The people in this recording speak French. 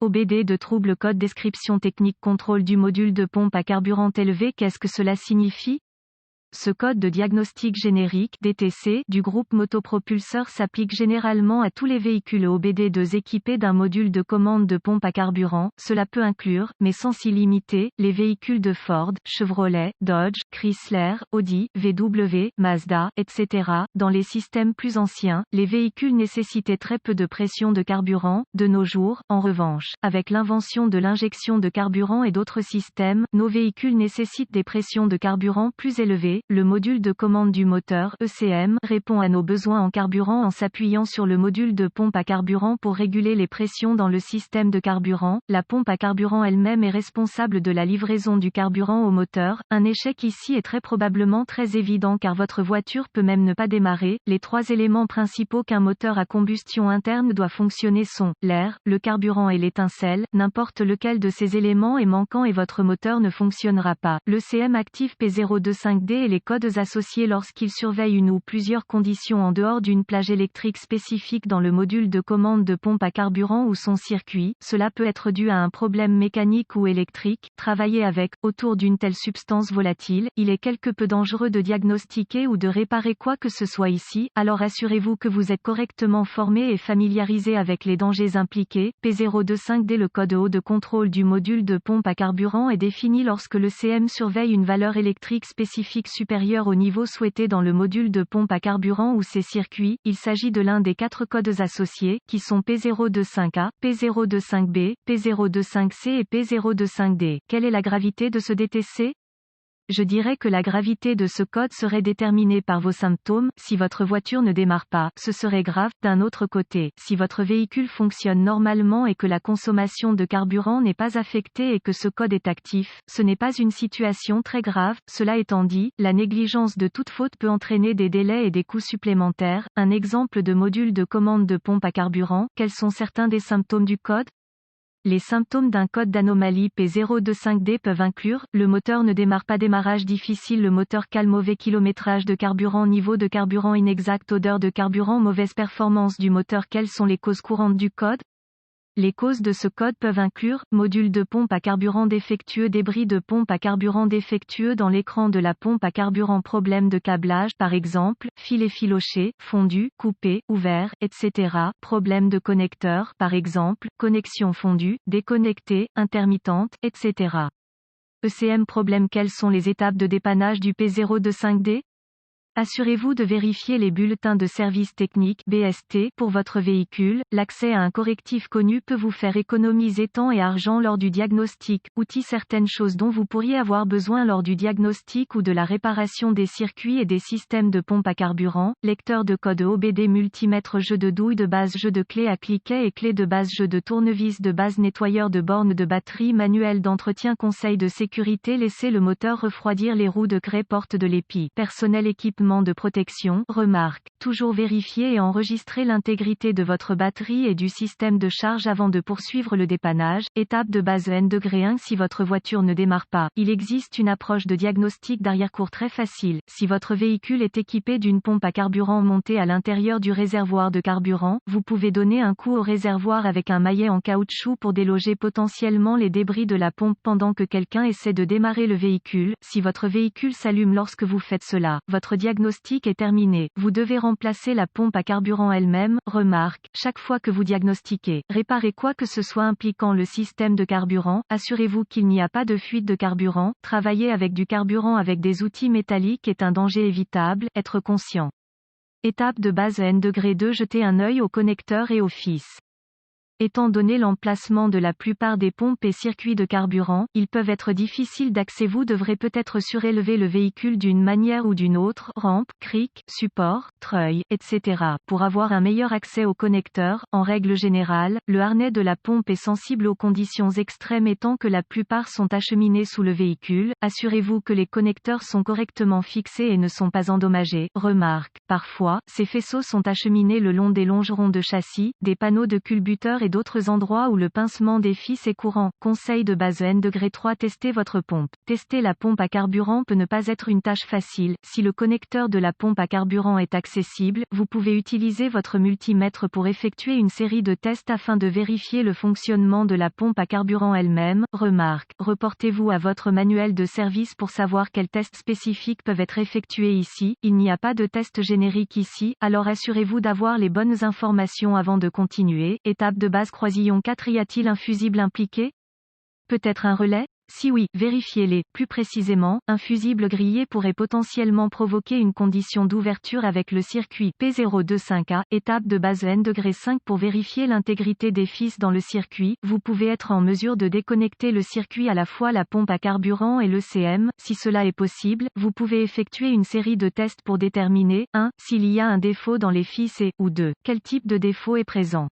OBD de trouble code description technique contrôle du module de pompe à carburant élevé. Qu'est-ce que cela signifie? Ce code de diagnostic générique (DTC) du groupe motopropulseur s'applique généralement à tous les véhicules OBD2 équipés d'un module de commande de pompe à carburant. Cela peut inclure, mais sans s'y limiter, les véhicules de Ford, Chevrolet, Dodge, Chrysler, Audi, VW, Mazda, etc. Dans les systèmes plus anciens, les véhicules nécessitaient très peu de pression de carburant. De nos jours, en revanche, avec l'invention de l'injection de carburant et d'autres systèmes, nos véhicules nécessitent des pressions de carburant plus élevées. Le module de commande du moteur (ECM) répond à nos besoins en carburant en s'appuyant sur le module de pompe à carburant pour réguler les pressions dans le système de carburant. La pompe à carburant elle-même est responsable de la livraison du carburant au moteur. Un échec ici est très probablement très évident car votre voiture peut même ne pas démarrer. Les trois éléments principaux qu'un moteur à combustion interne doit fonctionner sont l'air, le carburant et l'étincelle. N'importe lequel de ces éléments est manquant et votre moteur ne fonctionnera pas. L'ECM active P025D et les codes associés lorsqu'il surveille une ou plusieurs conditions en dehors d'une plage électrique spécifique dans le module de commande de pompe à carburant ou son circuit. Cela peut être dû à un problème mécanique ou électrique. Travailler avec, autour d'une telle substance volatile, il est quelque peu dangereux de diagnostiquer ou de réparer quoi que ce soit ici, alors assurez-vous que vous êtes correctement formé et familiarisé avec les dangers impliqués. P025D. Le code haut de contrôle du module de pompe à carburant est défini lorsque l'ECM surveille une valeur électrique spécifique supérieur au niveau souhaité dans le module de pompe à carburant ou ses circuits. Il s'agit de l'un des 4 codes associés, qui sont P025A, P025B, P025C et P025D. Quelle est la gravité de ce DTC? Je dirais que la gravité de ce code serait déterminée par vos symptômes. Si votre voiture ne démarre pas, ce serait grave. D'un autre côté, si votre véhicule fonctionne normalement et que la consommation de carburant n'est pas affectée et que ce code est actif, ce n'est pas une situation très grave. Cela étant dit, la négligence de toute faute peut entraîner des délais et des coûts supplémentaires. Un exemple de module de commande de pompe à carburant. Quels sont certains des symptômes du code? Les symptômes d'un code d'anomalie P025D peuvent inclure, le moteur ne démarre pas, démarrage difficile, le moteur cale, mauvais kilométrage de carburant, niveau de carburant inexact, odeur de carburant, mauvaise performance du moteur. Quelles sont les causes courantes du code? Les causes de ce code peuvent inclure, module de pompe à carburant défectueux, débris de pompe à carburant défectueux dans l'écran de la pompe à carburant, problème de câblage par exemple, fil effiloché, fondu, coupé, ouvert, etc. Problème de connecteur par exemple, connexion fondue, déconnectée, intermittente, etc. ECM problème. Quelles sont les étapes de dépannage du P025D? Assurez-vous de vérifier les bulletins de service technique (BST) pour votre véhicule. L'accès à un correctif connu peut vous faire économiser temps et argent lors du diagnostic. Outils. Certaines choses dont vous pourriez avoir besoin lors du diagnostic ou de la réparation des circuits et des systèmes de pompe à carburant. Lecteur de code OBD, multimètre, jeu de douille de base, jeu de clé à cliquet et clé de base, jeu de tournevis de base, nettoyeur de borne de batterie, manuel d'entretien, conseil de sécurité. Laissez le moteur refroidir, les roues de grès, porte de l'épi, personnel, équipement de protection. Remarque, toujours vérifier et enregistrer l'intégrité de votre batterie et du système de charge avant de poursuivre le dépannage. Étape de base N-1. Si votre voiture ne démarre pas, il existe une approche de diagnostic d'arrière-cour très facile. Si votre véhicule est équipé d'une pompe à carburant montée à l'intérieur du réservoir de carburant, vous pouvez donner un coup au réservoir avec un maillet en caoutchouc pour déloger potentiellement les débris de la pompe pendant que quelqu'un essaie de démarrer le véhicule. Si votre véhicule s'allume lorsque vous faites cela, votre diagnostic est terminé. Vous devez remplacer la pompe à carburant elle-même. Remarque, chaque fois que vous diagnostiquez, réparez quoi que ce soit impliquant le système de carburant, assurez-vous qu'il n'y a pas de fuite de carburant. Travailler avec du carburant avec des outils métalliques est un danger évitable. Être conscient. Étape de base N-2. Jetez un œil au connecteur et aux fils. Étant donné l'emplacement de la plupart des pompes et circuits de carburant, ils peuvent être difficiles d'accès. Vous devrez peut-être surélever le véhicule d'une manière ou d'une autre, rampe, cric, support, treuil, etc. pour avoir un meilleur accès au connecteur. En règle générale, le harnais de la pompe est sensible aux conditions extrêmes étant que la plupart sont acheminés sous le véhicule. Assurez-vous que les connecteurs sont correctement fixés et ne sont pas endommagés. Remarque, parfois, ces faisceaux sont acheminés le long des longerons de châssis, des panneaux de culbuteurs et d'autres endroits où le pincement des fils est courant. Conseil de base N°3. Testez votre pompe. Tester la pompe à carburant peut ne pas être une tâche facile. Si le connecteur de la pompe à carburant est accessible, vous pouvez utiliser votre multimètre pour effectuer une série de tests afin de vérifier le fonctionnement de la pompe à carburant elle-même. Remarque. Reportez-vous à votre manuel de service pour savoir quels tests spécifiques peuvent être effectués ici. Il n'y a pas de test générique ici, alors assurez-vous d'avoir les bonnes informations avant de continuer. Étape de base croisillon 4. Y a-t-il un fusible impliqué? Peut-être un relais? Si oui, vérifiez-les. Plus précisément, un fusible grillé pourrait potentiellement provoquer une condition d'ouverture avec le circuit P025A. Étape de base N°5. Pour vérifier l'intégrité des fils dans le circuit, vous pouvez être en mesure de déconnecter le circuit à la fois la pompe à carburant et l'ECM. Si cela est possible, vous pouvez effectuer une série de tests pour déterminer 1. S'il y a un défaut dans les fils et ou 2. Quel type de défaut est présent.